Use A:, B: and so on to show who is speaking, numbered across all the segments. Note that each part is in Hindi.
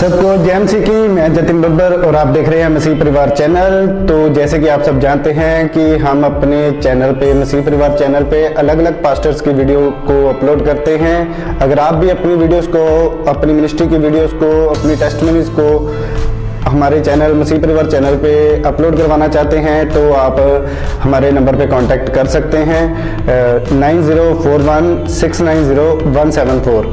A: सबको जय मसीह की। मैं जतिन बब्बर और आप देख रहे हैं मसीह परिवार चैनल। तो जैसे कि आप सब जानते हैं कि हम अपने चैनल पे, मसीह परिवार चैनल पे अलग अलग पास्टर्स की वीडियो को अपलोड करते हैं। अगर आप भी अपनी वीडियोस को, अपनी मिनिस्ट्री की वीडियोस को, अपनी टेस्टिमनीज को हमारे चैनल मसीह परिवार चैनल पे अपलोड करवाना चाहते हैं तो आप हमारे नंबर पे कांटेक्ट कर सकते हैं 9041690174।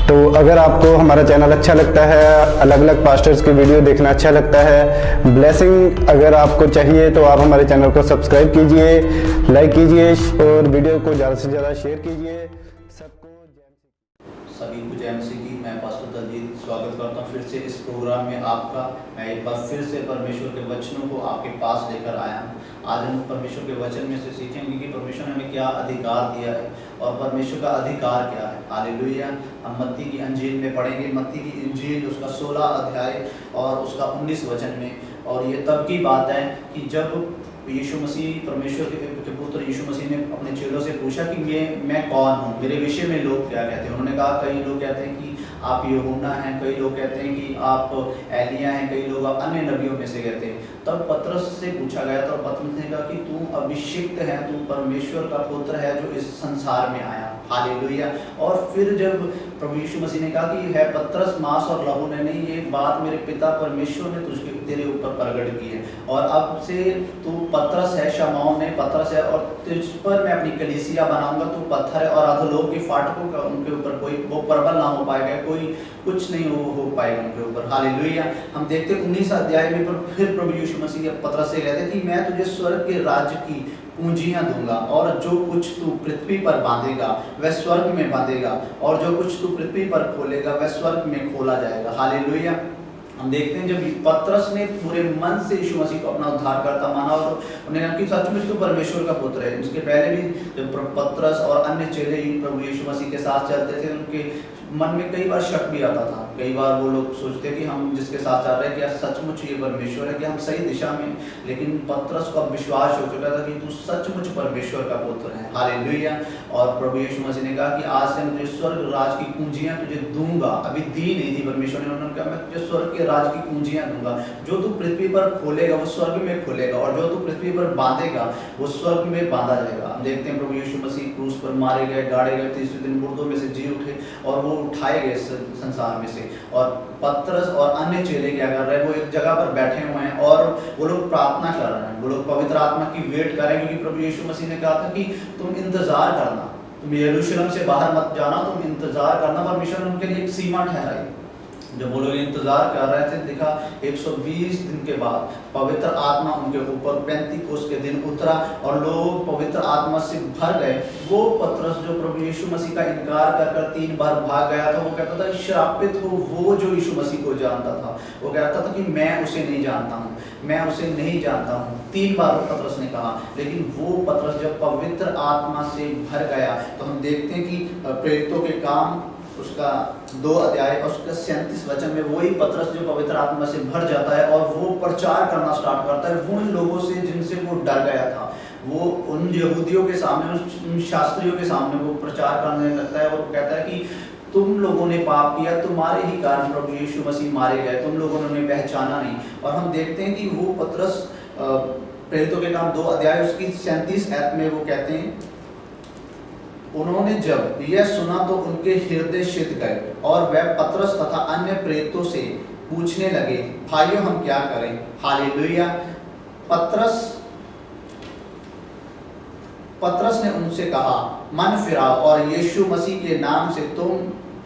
A: तो अगर आपको हमारा चैनल अच्छा लगता है, अलग अलग पास्टर्स की वीडियो देखना अच्छा लगता है, ब्लेसिंग अगर आपको चाहिए तो आप हमारे चैनल को सब्सक्राइब कीजिए, लाइक कीजिए और वीडियो को ज़्यादा से ज़्यादा शेयर कीजिए। सबको
B: सभी को जय मसीह की। मैं पास्टर दलजीत स्वागत करता हूँ फिर से इस प्रोग्राम में आपका। मैं एक बार फिर से परमेश्वर के वचनों को आपके पास लेकर आया हूँ। आज हम परमेश्वर के वचन में से सीखेंगे कि परमेश्वर ने हमें क्या अधिकार दिया है और परमेश्वर का अधिकार क्या है। हालेलुया। हम मत्ती की इंजील में पढ़ेंगे, मत्ती की इंजील उसका 16 अध्याय और उसका 19 वचन में। और ये तब की बात है कि जब यीशु मसीह, परमेश्वर के पुत्र यीशु मसीह ने अपने चेलों से पूछा कि मैं कौन हूँ, मेरे विषय में लोग क्या कहते हैं। उन्होंने कहा कई लोग कहते हैं कि आप यूहन्ना हैं, कई लोग कहते हैं कि आप एलिया हैं, कई लोग आप अन्य नबियों में से कहते हैं। तब पतरस से पूछा गया तो पतरस ने कहा कि तू अभिषिक्त है, तू परमेश्वर का पुत्र है जो इस संसार में आया। हालेलुया। और फिर जब प्रभु यीशु मसीह ने कहा कि है पतरस, मांस और लहू ने नहीं, ये बात मेरे पिता परमेश्वर ने तुझके तेरे ऊपर प्रकट की है और अब से तू पतरस है, शमौन ने पतरस है और तुझ पर मैं अपनी कलीसिया बनाऊंगा। तू पत्थर है और अधोलोक के फाटकों का उनके ऊपर कोई वो प्रबल ना हो पाएगा, कोई कुछ नहीं हो पाएगा उनके ऊपर। हालेलुया। हम देखते 19 अध्याय में फिर प्रभु यीशु मसीह पतरस से कहते कि मैं तुझे स्वर्ग के राज्य की पूंजियां दूंगा और जो कुछ तू पृथ्वी पर बांधेगा वह स्वर्ग में बांधेगा और जो कुछ तू पृथ्वी पर खोलेगा वह स्वर्ग में खोला जाएगा। हालेलुया। हम देखते हैं जब पतरस ने पूरे मन से यीशु मसीह को अपना उद्धारकर्ता माना और उन्हें कहा कि सचमुच तो परमेश्वर का पुत्र है। इसके पहले भी जब पतरस और अन्य चेले प्रभु यीशु मसीह के साथ चलते थे, उनके मन में कई बार शक भी आता था। कई बार वो लोग सोचते कि हम जिसके साथ चल रहे हैं क्या सचमुच ये परमेश्वर है, कि हम सही दिशा में। लेकिन पतरस को अब विश्वास हो चुका था कि तू सचमुच परमेश्वर का पुत्र है। हालेलुया। और प्रभु यीशु मसीह ने कहा कि आज से मैं तुझे स्वर्ग राज की कुंजियां तुझे दूंगा। अभी दी नहीं थी परमेश्वर ने, उन्होंने कहा मैं तुझे स्वर्ग के राज की कुंजियां दूंगा। जो तू पृथ्वी पर खोलेगा वो स्वर्ग में खोलेगा और जो तू पृथ्वी पर बांधेगा वो स्वर्ग में बांधा जाएगा। हम देखते हैं प्रभु यीशु मसीह क्रूस पर मारे गए, गाड़े गए, तीसरे दिन मुर्दों में से जी उठे और वो उठाए गए संसार में से। और पतरस और अन्य चेले क्या कर रहे हैं, वो एक जगह पर बैठे हुए हैं और वो लोग प्रार्थना कर रहे हैं, वो लोग पवित्र आत्मा की वेट कर रहे हैं। क्योंकि प्रभु यीशु मसीह ने कहा था कि तुम इंतजार करना, तुम यरूशलेम से बाहर मत जाना, तुम इंतजार करना। परमेश्वर ने उनके लिए एक सीमा ठहराई। जब वो लोग इंतजार कर रहे थे, देखा 120 दिन के बाद पवित्र आत्मा उनके ऊपर पेंतीकोस्त के दिन उतरा और लोग पवित्र आत्मा से भर गए। वो पतरस जो प्रभु यीशु मसीह का इनकार कर 3 बार भाग गया था, वो कहता था श्रापित हो वो जो यीशु मसीह को जानता था। वो कहता था कि मैं उसे नहीं जानता हूँ, मैं उसे नहीं जानता हूँ। 3 बार पतरस ने कहा। लेकिन वो पतरस जब पवित्र आत्मा से भर गया तो हम देखते हैं कि प्रेरितों के काम उसका 2 अध्याय और उसका 37 वचन में वही पतरस जो पवित्र आत्मा से भर जाता है और वो प्रचार करना स्टार्ट करता है वो उन लोगों से जिनसे वो डर गया था। वो उन यहूदियों के सामने, उन शास्त्रियों के सामने वो प्रचार करने लगता है और वो कहता है कि तुम लोगों ने पाप किया, तुम्हारे ही कारण प्रभु यीशु मसीह मारे गए, तुम लोगों ने उन्हें पहचाना नहीं। और हम देखते हैं कि वो पतरस प्रेरितों के काम 2 अध्याय उसकी 37 ऐत में वो कहते हैं उन्होंने जब यह सुना तो उनके हृदय सिद्ध गए और वह पतरस तथा अन्य प्रेरितों से पूछने लगे, भाइयों हम क्या करें। हालेलुया। पतरस ने उनसे कहा, मन फिराओ और यीशु मसीह के नाम से तुम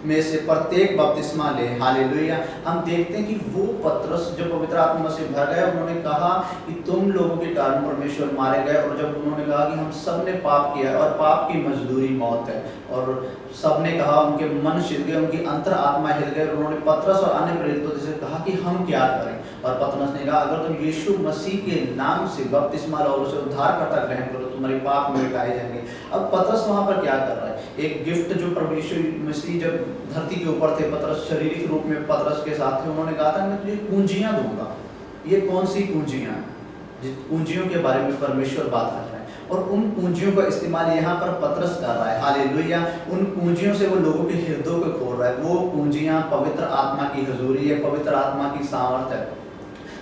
B: में से प्रत्येक बपतिस्मा ले। हालेलुया। हम देखते हैं कि वो पतरस जो पवित्र आत्मा से भर गए, उन्होंने कहा कि तुम लोगों के कारण परमेश्वर मारे गए। और जब उन्होंने कहा कि हम सब ने पाप किया है और पाप की मजदूरी मौत है, और सब ने कहा, उनके मन छिद गए, उनकी अंतर आत्मा हिल गए। उन्होंने पतरस और अन्य प्रेरितों से कहा कि हम क्या करें। और पतरस ने कहा अगर तुम यीशु मसीह के नाम से बपतिस्मा लो और उसे उद्धारकर्ता ग्रहण करो, तुम्हारे पाप मिटाए जाएंगे। अब पतरस वहां पर क्या कर रहा है, एक गिफ्ट जो प्रभु यीशु मसीह जब धरती के ऊपर थे, पतरस शारीरिक रूप में पतरस के साथ थे, उन्होंने कहा था मैं तुझे कुंजियां दूंगा। ये कौन सी कुंजियां? जिन कुंजियों के बारे में परमेश्वर बात कर रहा है। और उन पूंजियों का इस्तेमाल यहाँ पर पतरस कर रहा है। हालेलुया। उन पूंजियों से वो लोगों के हृदयों को खोल रहा है। वो पूंजियां पवित्र आत्मा की हुजूरी है, पवित्र आत्मा की सामर्थ है।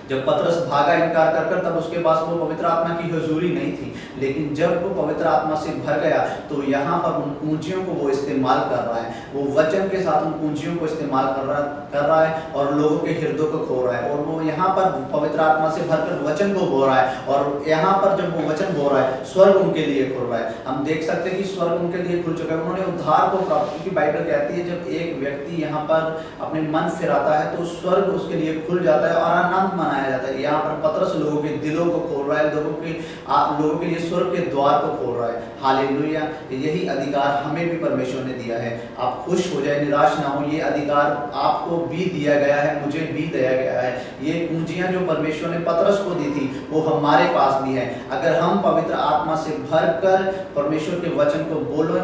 B: जब पतरस भागा इनकार कर कर, तब उसके पास वो पवित्र आत्मा की हुजूरी नहीं थी, लेकिन जब वो पवित्र आत्मा से भर गया तो यहाँ पर उन पूंजियों को वो इस्तेमाल कर रहा है। वो वचन के साथ उन पूंजियों को इस्तेमाल कर रहा है और लोगों के हृदयों को खो रहा है। और वो यहाँ पर पवित्र आत्मा से भरकर वचन को बोल रहा है, और यहाँ पर जब वो वचन बोल रहा है, स्वर्ग उनके लिए खुल रहा है। हम देख सकते हैं कि स्वर्ग उनके लिए खुल चुका है। उन्होंने उद्धार को प्राप्त, क्योंकि बाइबल कहती है जब एक व्यक्ति यहाँ पर अपने मन फिराता है तो स्वर्ग उसके लिए खुल जाता है और आनंद मनाया जाता है। यहाँ पर पतरस लोगों के दिलों को खोल रहा है, लोगों के लिए स्वर्ग के द्वार को खोल रहा है। हालेलुया। यही अधिकार हमें भी परमेश्वर ने दिया है। आप खुश हो जाए, निराश ना हो, ये अधिकार आपको भी दिया गया है, मुझे भी दिया गया है। ये पूंजियां जो परमेश्वर ने पतरस को दी थी वो हमारे पास भी है। अगर हम पवित्र आत्मा से भरकर परमेश्वर के वचन को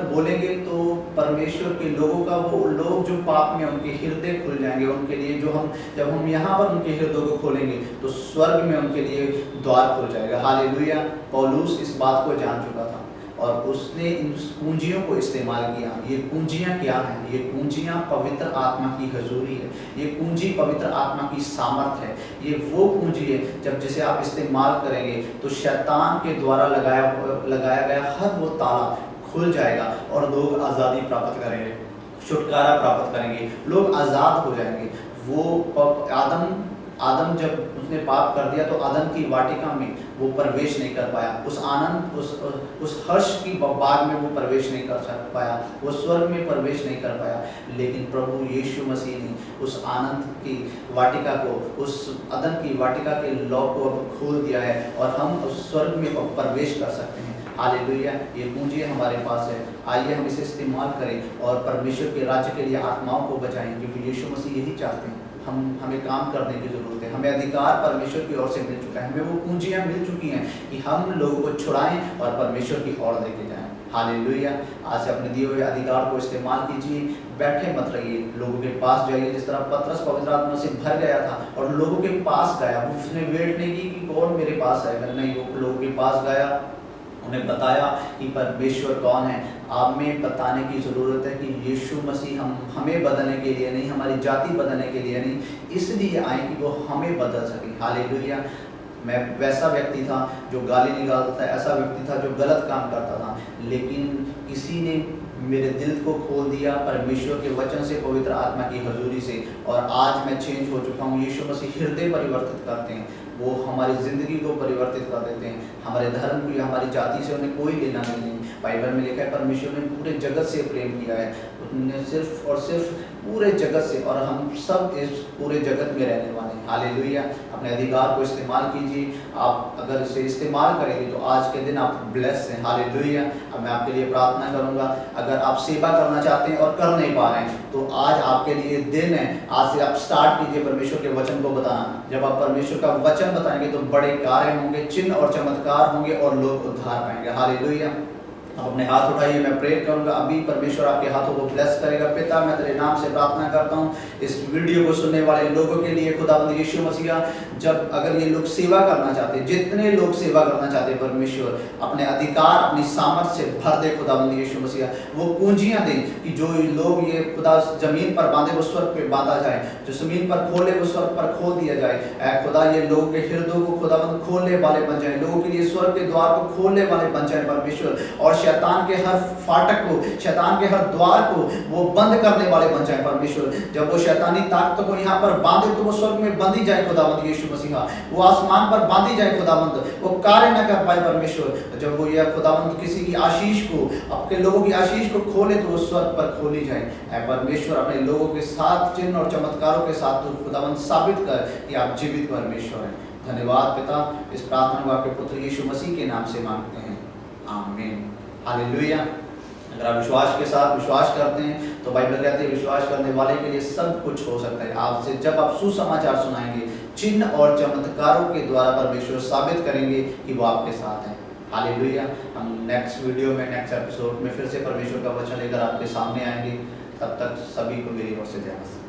B: बोलेंगे तो परमेश्वर के लोगों का, वो लोग जो पाप में, उनके हृदय खुल जाएंगे उनके लिए। जब हम यहाँ पर उनके हृदय को खोलेंगे तो स्वर्ग में उनके लिए द्वार खुल जाएगा। हालेलुया। पौलुस इस बात को जान चुका था और उसने इन पूंजियों को इस्तेमाल किया। ये पूंजियां क्या हैं? ये पूंजियां पवित्र आत्मा की हुजूरी है। ये पूंजी पवित्र आत्मा की सामर्थ है। ये वो पूंजी है जब जिसे आप इस्तेमाल करेंगे तो शैतान के द्वारा लगाया गया हर वो ताला खुल जाएगा और लोग आज़ादी प्राप्त करेंगे, छुटकारा प्राप्त करेंगे, लोग आज़ाद हो जाएंगे। वो आदम जब उसने पाप कर दिया तो आदम की वाटिका में वो प्रवेश नहीं कर पाया। उस आनंद, उस हर्ष की बाग में वो प्रवेश नहीं कर पाया, वो स्वर्ग में प्रवेश नहीं कर पाया। लेकिन प्रभु यीशु मसीह ने उस आनंद की वाटिका को, उस आदम की वाटिका के लॉक को अब खोल दिया है और हम उस स्वर्ग में प्रवेश कर सकते हैं। हालेलुया। ये पूंजी हमारे पास है। आइए हम इसे इस्तेमाल करें और परमेश्वर के राज्य के लिए आत्माओं को बचाएं, क्योंकि यीशु मसीह यही चाहते हैं। हमें काम करने की जरूरत है। हमें अधिकार परमेश्वर की ओर से मिल चुका है। हमें वो पूंजियां मिल चुकी हैं कि हम लोगों को छुड़ाएं और परमेश्वर की ओर लेके जाएं। हालेलुया। आज से अपने दिए हुए अधिकार को इस्तेमाल कीजिए। बैठे मत रहिए, लोगों के पास जाइए। जिस तरह पतरस पवित्र आत्मा से भर गया था और लोगों के पास गया, वो उसने वेट नहीं की कि कौन मेरे पास आएगा, नहीं, वो लोगों के पास गया, उन्हें बताया कि परमेश्वर कौन है। हमें बताने की ज़रूरत है कि यीशु मसीह हमें बदलने के लिए नहीं, हमारी जाति बदलने के लिए नहीं, इसलिए आए कि वो हमें बदल सके। हालेलुया। मैं वैसा व्यक्ति था जो गाली निकालता था, ऐसा व्यक्ति था जो गलत काम करता था, लेकिन किसी ने मेरे दिल को खोल दिया परमेश्वर के वचन से, पवित्र आत्मा की हुजूरी से, और आज मैं चेंज हो चुका हूँ। यीशु मसीह हृदय परिवर्तित करते हैं, वो हमारी ज़िंदगी को परिवर्तित कर देते हैं। हमारे धर्म को या हमारी जाति से उन्हें कोई लेना नहीं है। बाइबल में लिखा है परमेश्वर ने पूरे जगत से प्रेम किया है, उन्होंने सिर्फ और सिर्फ पूरे जगत से, और हम सब इस पूरे जगत में रहने वाले हैं। हालेलुया। अपने अधिकार को इस्तेमाल कीजिए। आप अगर इसे इस्तेमाल करेंगे तो आज के दिन आप ब्लेस हैं। हालेलुया। अब मैं आपके लिए प्रार्थना करूंगा। अगर आप सेवा करना चाहते हैं और कर नहीं पा रहे हैं तो आज आपके लिए दिन है। आज से आप स्टार्ट कीजिए परमेश्वर के वचन को बताना। जब आप परमेश्वर का वचन बताएंगे तो बड़े कार्य होंगे, चिन्ह और चमत्कार होंगे और लोग उद्धार पाएंगे। हालेलुया। आप अपने हाथ उठाइए, मैं प्रेयर करूंगा। अभी परमेश्वर आपके हाथों को ब्लेस करेगा। पिता, मैं तेरे नाम से प्रार्थना करता हूं इस वीडियो को सुनने वाले लोगों के लिए। खुदावंद यीशु मसीहा, जब अगर ये लोग सेवा करना चाहते हैं, जितने लोग सेवा करना चाहते हैं, परमेश्वर अपने अधिकार, अपनी सामर्थ से भर दे। खुदावंद यीशु मसीहा, वो पूंजियां दे कि जो लोग ये खुदा जमीन पर बांधे वो स्वर्ग पे बांधा जाए, जो जमीन पर खोले वो स्वर्ग पर खोल दिया जाए। खुदा, ये लोगों के हृदयों को खुदावंद खोलने वाले बन जाए, लोगों के लिए स्वर्ग के द्वार को खोलने वाले बन जाए परमेश्वर, और शैतान के हर फाटक को, शैतान के हर द्वार को वो बंद करने वाले बन जाए परमेश्वर। जब वो शैतानी ताकत को यहाँ पर बांधे तो वो स्वर्ग में बंधी जाए खुदावंद यीशु मसीहा, वो आसमान पर बांधी जाए खुदावंद, वो कार्य न कर पाए परमेश्वर। जब वो यह खुदावंद किसी की आशीष को, आपके लोगों की आशीष को खोले तो वो स्वर्ग पर खोली जाए। ऐ परमेश्वर, अपने लोगों के साथ चिन्ह और चमत्कारों के साथ तो खुदावंद साबित कर कि आप जीवित परमेश्वर हैं। धन्यवाद पिता। इस प्रार्थना को आपके पुत्र यीशु मसीह के नाम से मांगते हैं, आमीन। हालेलुया। अगर आप विश्वास के साथ विश्वास करते हैं तो बाइबल कहती है विश्वास करने वाले के लिए सब कुछ हो सकता है। आपसे जब आप सुसमाचार सुनाएंगे, चिन्ह और चमत्कारों के द्वारा परमेश्वर साबित करेंगे कि वो आपके साथ हैं। हालेलुया। हम नेक्स्ट वीडियो में, नेक्स्ट एपिसोड में फिर से परमेश्वर का वचन लेकर आपके सामने आएंगे। तब तक सभी को मेरी ओर से जय मसीह।